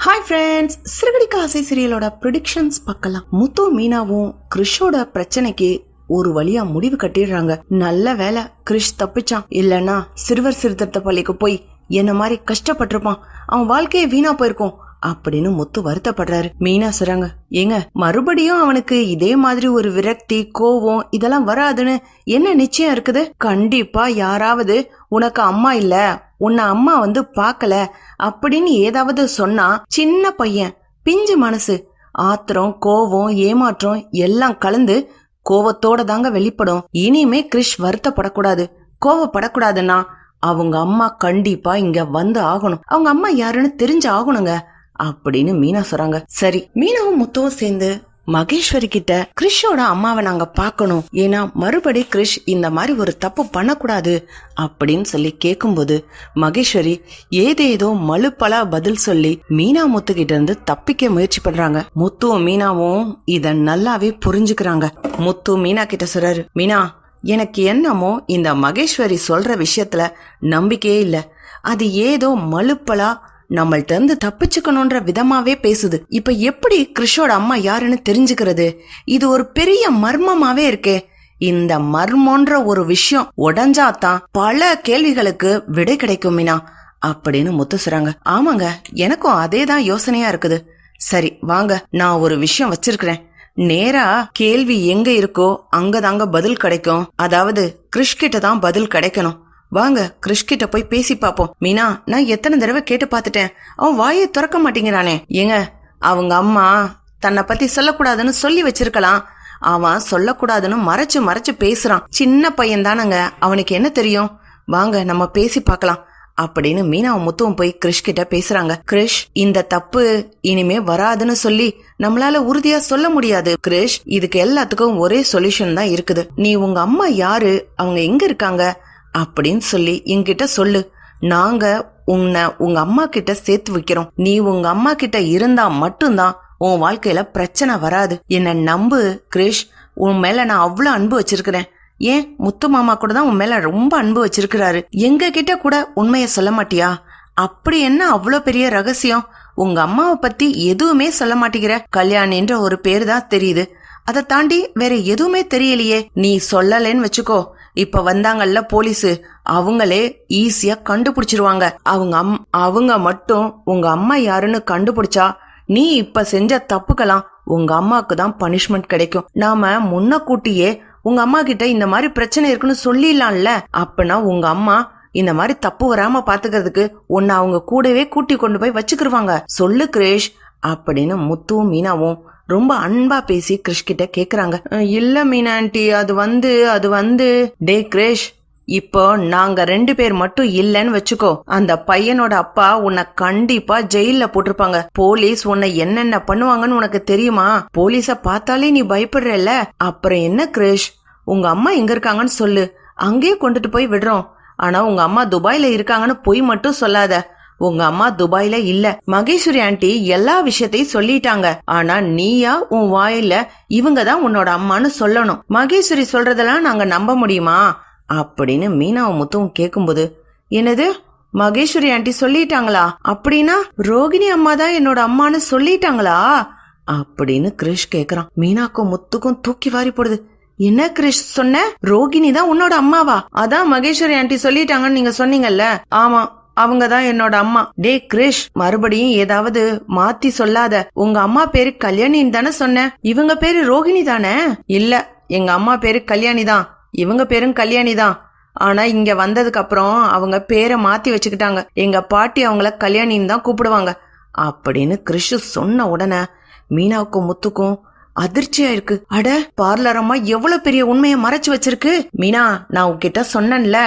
Hi friends, சிறுகடிக்க ஆசை சீரியலோட predictions பார்க்கலாம். முத்து மீனாவும் கிறிஷோட பிரச்சனைக்கு ஒரு வழியா முடிவு கட்டிடுறாங்க. நல்ல வேலை கிறிஷ் தப்பிச்சான், இல்லன்னா சிறுவர் சிறுத்தை பள்ளிக்கு போய் என்ன மாதிரி கஷ்டப்பட்டிருப்பான், அவன் வாழ்க்கையே வீணா போயிருக்கும் அப்படின்னு முத்து வருத்தப்படுறாரு. மீனா சொல்றாங்க, ஏங்க மறுபடியும் அவனுக்கு இதே மாதிரி ஒரு விரக்தி கோவம் இதெல்லாம் வராதுன்னு என்ன நிச்சயம் இருக்குது? கண்டிப்பா யாராவது உனக்கு அம்மா இல்ல, உன்னை அம்மா வந்து பாக்கல அப்படின்னு ஏதாவது சொன்னா சின்ன பையன் பிஞ்சு மனசு ஆத்திரம் கோவம் ஏமாற்றம் எல்லாம் கலந்து கோவத்தோட தாங்க வெளிப்படும். இனிமே கிறிஷ் வருத்தப்படக்கூடாது, கோவப்படக்கூடாதுன்னா அவங்க அம்மா கண்டிப்பா இங்க வந்து ஆகணும், அவங்க அம்மா யாருன்னு தெரிஞ்சு ஆகணுங்க அப்படின்னு மீனா சொல்றாங்க. சரி, மீனாவும் முத்துவும் சேர்ந்து மகேஸ்வரி கிட்ட கிறிஷோட அம்மாவை நாங்க பாக்கணும், ஏன்னா மறுபடி கிறிஷ் இந்த மாதிரி ஒரு தப்பு பண்ணக்கூடாது அப்படின்னு சொல்லி கேக்கும்போது மகேஸ்வரி ஏதேதோ மலுப்பலா பதில் சொல்லி மீனா முத்து கிட்ட இருந்து தப்பிக்க முயற்சி பண்றாங்க. முத்துவும் மீனாவும் இத நல்லாவே புரிஞ்சுக்கிறாங்க. முத்து மீனா கிட்ட சொல்றாரு, மீனா எனக்கு என்னமோ இந்த மகேஸ்வரி சொல்ற விஷயத்துல நம்பிக்கையே இல்ல, அது ஏதோ மலுப்பலா நம்மள்ட்ட இருந்து தப்பிச்சுக்கணும்ன்ற விதமாவே பேசுது. இப்ப எப்படி கிறிஷோட அம்மா யாருன்னு தெரிஞ்சுக்கிறது? இது ஒரு பெரிய மர்மமாவே இருக்கே. இந்த மர்மன்ற ஒரு விஷயம் உடஞ்சாதான் பல கேள்விகளுக்கு விடை கிடைக்கும் மீனா அப்படின்னு முத்து சொல்றாங்க. ஆமாங்க, எனக்கும் அதேதான் யோசனையா இருக்குது. சரி வாங்க, நான் ஒரு விஷயம் வச்சிருக்கிறேன். நேரா கேள்வி எங்க இருக்கோ அங்கதாங்க பதில் கிடைக்கும், அதாவது கிறிஷ் கிட்ட தான் பதில் கிடைக்கணும். வாங்க கிறிஷ் கிட்ட போய் பேசி பாப்போம். மீனா, நான் எத்தனை தடவை கேட்டு பாத்துட்டேன், அவன் வாயை திறக்க மாட்டேங்கிறானே. ஏங்க, அவங்க அம்மா தன்னை பத்தி சொல்லக்கூடாதுன்னு சொல்லி வச்சிருக்கலாம், அவன் சொல்லக்கூடாதுன்னு மறைச்சு மறைச்சு பேசுறான். சின்ன பையன் தானங்க, அவனுக்கு என்ன தெரியும்? வாங்க நம்ம பேசி பாக்கலாம் அப்படின்னு மீனாவும் முத்துவும் போய் கிறிஷ் கிட்ட பேசுறாங்க. கிறிஷ், இந்த தப்பு இனிமே வராதுன்னு சொல்லி நம்மளால உறுதியா சொல்ல முடியாது. கிறிஷ், இதுக்கு எல்லாத்துக்கும் ஒரே சொல்யூஷன் தான் இருக்குது. நீ உங்க அம்மா யாரு, அவங்க எங்க இருக்காங்க அப்படின்னு சொல்லி என்கிட்ட சொல்லு. நாங்க உன்னை உங்க அம்மா கிட்ட சேர்த்து வைக்கிறோம். நீ உங்க அம்மா கிட்ட இருந்தா மட்டும்தான் உன் வாழ்க்கையில பிரச்சனை வராது. என்ன நம்பு கிறிஷ், உன் மேல நான் அவ்வளவு அன்பு வச்சிருக்கிறேன். ஏன் முத்து மாமா கூட தான் உன் மேல ரொம்ப அன்பு வச்சிருக்கிறாரு. எங்க கிட்ட கூட உண்மைய சொல்ல மாட்டியா? அப்படி என்ன அவ்வளவு பெரிய ரகசியம்? உங்க அம்மாவை பத்தி எதுவுமே சொல்ல மாட்டேங்கிற. கல்யாணின்ற ஒரு பேரு தான் தெரியுது, அதை தாண்டி வேற எதுவுமே தெரியலையே. நீ சொல்லலன்னு வச்சுக்கோ, இப்ப வந்தாங்கல்ல போலீஸ், அவங்களே ஈஸியா கண்டுபிடிச்சிருவாங்க. அவங்க மட்டும் உங்க அம்மா யாருன்னு கண்டுபிடிச்சா நீ இப்ப செஞ்ச தப்புக்கலாம் உங்க அம்மாக்கு தான் பனிஷ்மெண்ட் கிடைக்கும். நாம முன்ன கூட்டியே உங்க அம்மா கிட்ட இந்த மாதிரி பிரச்சனை இருக்குன்னு சொல்லிடலாம்ல. அப்பனா உங்க அம்மா இந்த மாதிரி தப்பு வராம பாத்துக்கிறதுக்கு உன்னை அவங்க கூடவே கூட்டி கொண்டு போய் வச்சுக்கிருவாங்க. சொல்லு கிரேஷ் அப்படின்னு முத்துவும் மீனாவும் ரொம்ப அன்பா பேசி கிறிஷ் கிட்ட கேக்குறாங்க. இல்ல மீனா ஆண்டி, அது வந்து டே கிரேஷ், இப்போ நாங்க 2 பேர் மட்டும் இல்லன்னு வச்சுக்கோ, அந்த பையனோட அப்பா உன்னை கண்டிப்பா ஜெயில போட்டிருப்பாங்க. போலீஸ் உன்னை என்னென்ன பண்ணுவாங்கன்னு உனக்கு தெரியுமா? போலீஸ பார்த்தாலே நீ பயப்படுறல. அப்புறம் என்ன கிரேஷ், உங்க அம்மா எங்க இருக்காங்கன்னு சொல்லு, அங்கேயே கொண்டுட்டு போய் விடுறோம். ஆனா உங்க அம்மா துபாயில இருக்காங்கன்னு பொய் மட்டும் சொல்லாத. உங்க அம்மா துபாயில இல்ல. மகேஸ்வரி ஆண்டி எல்லா விஷயத்தையும் சொல்லிட்டாங்க. ஆனா நீயா உன் வாயில இவங்கதான் உன்னோட அம்மான்னு சொல்லணும். மகேஸ்வரி சொல்றதெல்லாம் நாங்க நம்ப முடியுமா அப்படின்னு மீனாவும் முத்துவும் கேக்கும்போது, என்னது மகேஸ்வரி ஆண்டி சொல்லிட்டாங்களா? அப்படின்னா ரோகிணி அம்மா தான் என்னோட அம்மான்னு சொல்லிட்டாங்களா அப்படின்னு கிறிஷ் கேக்குறான். மீனாக்கும் முத்துக்கும் தூக்கி வாரி போடுது. என்ன கிறிஷ் சொன்ன? ரோகிணி தான் உன்னோட அம்மாவா? அதான் மகேஸ்வரி ஆண்டி சொல்லிட்டாங்கன்னு நீங்க சொன்னீங்கல்ல. ஆமா, அவங்கதான் என்னோட அம்மா. டே கிரிஷ், மறுபடியும் ஏதாவது மாத்தி சொல்லாத. உங்க அம்மா பேரு கல்யாணின்னு தானே சொன்ன, இவங்க பேரு ரோகிணி தானே? இல்ல, எங்க அம்மா பேரு கல்யாணி தான், இவங்க பேரும் கல்யாணி தான். ஆனா இங்க வந்ததுக்கு அப்புறம் அவங்க பேரை மாத்தி வச்சுக்கிட்டாங்க. எங்க பாட்டி அவங்கள கல்யாணின்னு தான் கூப்பிடுவாங்க அப்படின்னு கிரிஷ் சொன்ன உடனே மீனாவுக்கும் முத்துக்கும் அதிர்ச்சியா இருக்கு. அட, பார்லர் அம்மா எவ்வளவு பெரிய உண்மையை மறைச்சு வச்சிருக்கு. மீனா, நான் உன்கிட்ட சொன்னேன்ல,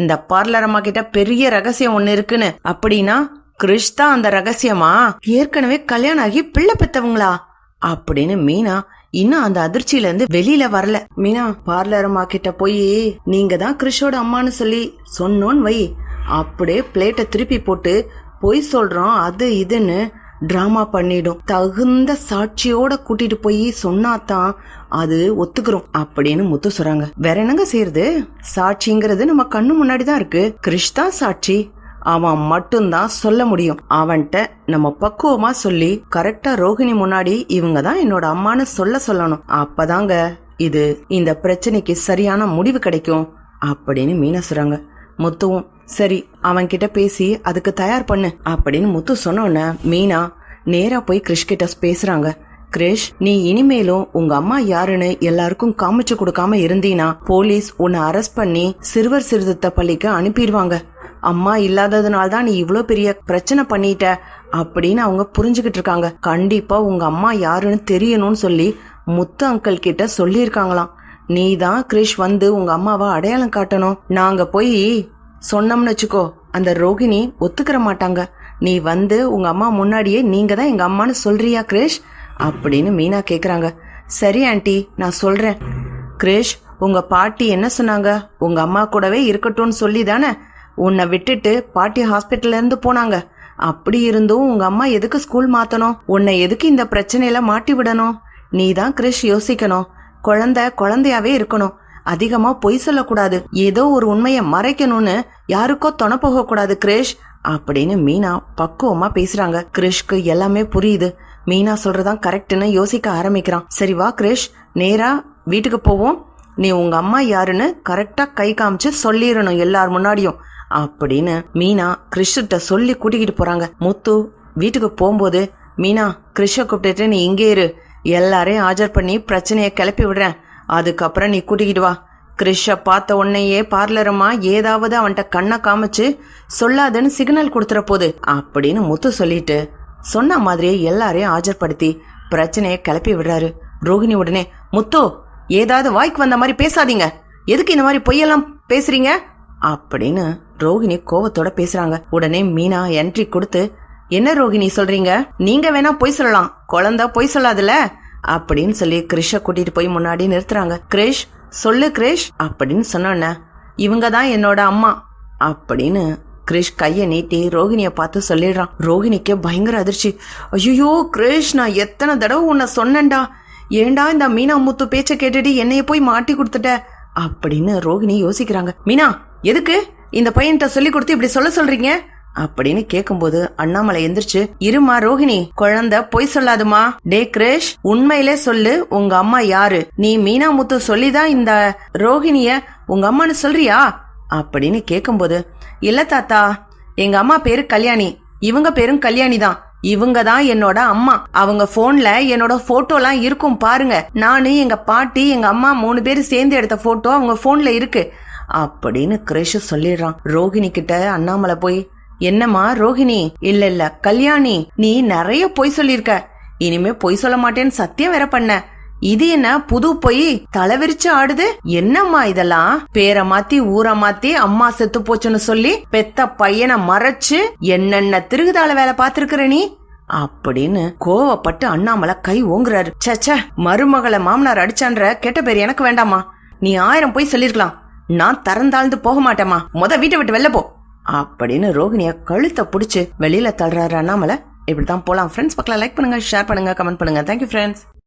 இந்த பார்லர் அம்மா கிட்ட பெரிய ரகசியம் ஒண்ணு இருக்குன்னு. அப்படின்னா கிறிஷ் தான் அந்த ரகசியமா? ஏற்கனவே கல்யாணம் ஆகி பிள்ளை பெத்தவங்களா அப்படின்னு மீனா இன்னும் அந்த அதிர்ச்சியில இருந்து வெளியில வரல. மீனா, பார்லர் அம்மா கிட்ட போய் நீங்க தான் கிறிஷோட அம்மான்னு சொல்லி சொன்னோன்னு வை, அப்படியே பிளேட்டை திருப்பி போட்டு பொய் சொல்றோம் அது இதுன்னு டிராமா பண்ணிடும். தகுந்த சாட்சியோட கூட்டிட்டு போய் சொன்னாதான் அது ஒத்துக்கிறோம் அப்படின்னு முத்து சொல்றாங்க. வேற என்னங்க செய்யறது? சாட்சிங்கிறது நம்ம கண்ணு முன்னாடிதான் இருக்கு. கிறிஷ் தான் சாட்சி, அவன் மட்டும்தான் சொல்ல முடியும். அவன்கிட்ட நம்ம பக்குவமா சொல்லி கரெக்டா ரோகிணி முன்னாடி இவங்க தான் என்னோட அம்மான்னு சொல்லணும். அப்பதாங்க இந்த பிரச்சனைக்கு சரியான முடிவு கிடைக்கும் அப்படின்னு மீனா சொல்றாங்க. முத்துவும் சரி அவன் கிட்ட பேசி அதுக்கு தயார் பண்ணு அப்படின்னு முத்து சொன்ன மீனா நேரா போய் கிரிஷ் கிட்ட பேசுறாங்க. கிரிஷ், நீ இனிமேலும் உங்க அம்மா யாருன்னு எல்லாருக்கும் காமிச்சு கொடுக்காம இருந்தீனா போலீஸ் உன்னை அரெஸ்ட் பண்ணி சிறுவர் சீர்திருத்த பள்ளிக்கு அனுப்பிடுவாங்க. அம்மா இல்லாததுனால தான் நீ இவ்ளோ பெரிய பிரச்சனை பண்ணிட்ட அப்படின்னு அவங்க புரிஞ்சுக்கிட்டு இருக்காங்க. கண்டிப்பா உங்க அம்மா யாருன்னு தெரியணும்னு சொல்லி முத்து அங்கிள் கிட்ட சொல்லியிருக்காங்களாம். நீ தான் கிரிஷ் வந்து உங்க அம்மாவை அடையாளம் காட்டணும். நாங்க போய் சொன்னோம்னு வச்சுக்கோ, அந்த ரோகிணி ஒத்துக்கிற மாட்டாங்க. நீ வந்து உங்க அம்மா முன்னாடியே நீங்க தான் எங்க அம்மான்னு சொல்றியா கிரிஷ் அப்படின்னு மீனா கேக்குறாங்க. சரி ஆண்டி, நான் சொல்றேன். கிரிஷ், உங்க பாட்டி என்ன சொன்னாங்க? உங்க அம்மா கூடவே இருக்கட்டும்னு சொல்லி தானே உன்னை விட்டுட்டு பாட்டி ஹாஸ்பிட்டல்ல இருந்து போனாங்க. அப்படி இருந்தும் உங்க அம்மா எதுக்கு ஸ்கூல் மாத்தணும்? உன்னை எதுக்கு இந்த பிரச்சனையில மாட்டி விடணும்? நீ தான் கிரிஷ் யோசிக்கணும். குழந்தையாவே இருக்கணும். அதிகமா பொய் சொல்லக்கூடாது. ஏதோ ஒரு உண்மையை மறைக்கணும்னு யாருக்கோ தொண போக கூடாது கிரிஷ் அப்படின்னு மீனா பக்குவமா பேசுறாங்க. கிரிஷ்க்கு எல்லாமே புரியுது. மீனா சொல்றதான் கரெக்ட்னு யோசிக்க ஆரம்பிக்கிறான். சரி வா கிரிஷ், நேரா வீட்டுக்கு போவோம். நீ உங்க அம்மா யாருன்னு கரெக்டா கை காமிச்சு சொல்லிடணும் எல்லார் முன்னாடியும் அப்படின்னு மீனா கிரிஷ்கிட்ட சொல்லி கூட்டிக்கிட்டு போறாங்க. முத்து வீட்டுக்கு போகும்போது மீனா கிரிஷ கூப்பிட்டுட்டு நீ இங்கே இரு, எல்லாரையும் ஆஜர் பண்ணி பிரச்சனைய கிளப்பி விடுறேன், அதுக்கப்புறம் நீ கூட்டிக்கிட்டு வா. கிரிஷ பார்த்த உன்னையே பார்லரமா ஏதாவது அவன்கிட்ட கண்ணை காமிச்சு சொல்லாதுன்னு சிக்னல் கொடுத்துற போது அப்படின்னு முத்து சொல்லிட்டு சொன்ன மாதிரியே எல்லாரையும் ஆஜர்படுத்தி பிரச்சனைய கிளப்பி விடுறாரு. ரோகிணி உடனே முத்து, ஏதாவது வாய்க்கு வந்த மாதிரி பேசாதீங்க, எதுக்கு இந்த மாதிரி பொய்யெல்லாம் பேசுறீங்க அப்படின்னு ரோகிணி கோவத்தோட பேசுறாங்க. உடனே மீனா என்ட்ரி கொடுத்து, என்ன ரோகிணி சொல்றீங்க? நீங்க வேணா பொய் சொல்லலாம், குழந்தை பொய் சொல்லாதுல அப்படின்னு சொல்லி கிரிஷ கூட்டிட்டு போய் முன்னாடி நிறுத்துறாங்க. கிரிஷ், சொல்லு கிரிஷ் அப்படின்னு சொன்ன, இவங்க தான் என்னோட அம்மா அப்படின்னு கிரிஷ் கைய நீட்டி ரோகிணிய பார்த்து சொல்லிடுறான். ரோகிணிக்கு பயங்கர அதிர்ச்சி. ஐயோ கிரிஷ், நான் எத்தனை தடவை உன்னை சொன்னேன்டா, ஏண்டா இந்த மீனா முத்து பேச்ச கேட்டுட்டு என்னைய போய் மாட்டி கொடுத்துட்ட அப்படின்னு ரோகிணி யோசிக்கிறாங்க. மீனா, எதுக்கு இந்த பையன்கிட்ட சொல்லி கொடுத்து இப்படி சொல்றீங்க அப்படின்னு கேக்கும்போது அண்ணாமலை எந்திரிச்சு, இருமா ரோகிணி, குழந்தை பொய் சொல்லாதுமா. டே கிரிஷ், உண்மையிலே சொல்லு, உங்க அம்மா யாரு? நீ மீனா முத்து சொல்லிதான் இந்த ரோகிணிய உங்க அம்மான்னு சொல்றியா அப்படின்னு கேக்கும்போது, இல்ல தாத்தா, எங்க அம்மா பேரு கல்யாணி, இவங்க பேரும் கல்யாணி தான், இவங்க தான் என்னோட அம்மா. அவங்க போன்ல என்னோட போட்டோ எல்லாம் இருக்கும் பாருங்க, நானு எங்க பாட்டி எங்க அம்மா 3 பேரும் சேர்ந்து எடுத்த போட்டோ அவங்க போன்ல இருக்கு அப்படின்னு கிரிஷ் சொல்லிடுறான். ரோகிணி கிட்ட அண்ணாமலை போய், என்னம்மா ரோகிணி, இல்ல கல்யாணி, நீ நிறைய பொய் சொல்லிருக்க, இனிமே பொய் சொல்ல மாட்டேன்னு சத்தியம் வேற பண்ண, இது என்ன புது பொய், தலைவிரிச்சு ஆடுது, என்னம்மா இதெல்லாம்? பேரை மாத்தி ஊரை மாத்தி அம்மா செத்து போச்சுன்னு சொல்லி பெத்த பையனை மறைச்சு என்னென்ன திருகுதால வேலை பாத்துருக்குற நீ அப்படின்னு கோவப்பட்டு அண்ணாமலை கை ஓங்குறாரு. சச்ச, மருமகளை மாமனார் அடிச்சான்ற கெட்ட பேர் எனக்கு வேண்டாமா, நீ 1000 பொய் சொல்லிருக்கலாம், நான் தரந்தாழ்ந்து போக மாட்டேமா, வீட்டை விட்டு வெளில போ அப்படின்னு ரோகிணிய கழுத்தை புடிச்சு வெளியில தள்ளுறாரு அண்ணாமலை. இப்படிதான் போலாம் ஃப்ரெண்ட்ஸ். பக்கம் லைக் பண்ணுங்க, ஷேர் பண்ணுங்க, கமெண்ட் பண்ணுங்க. Thank you friends.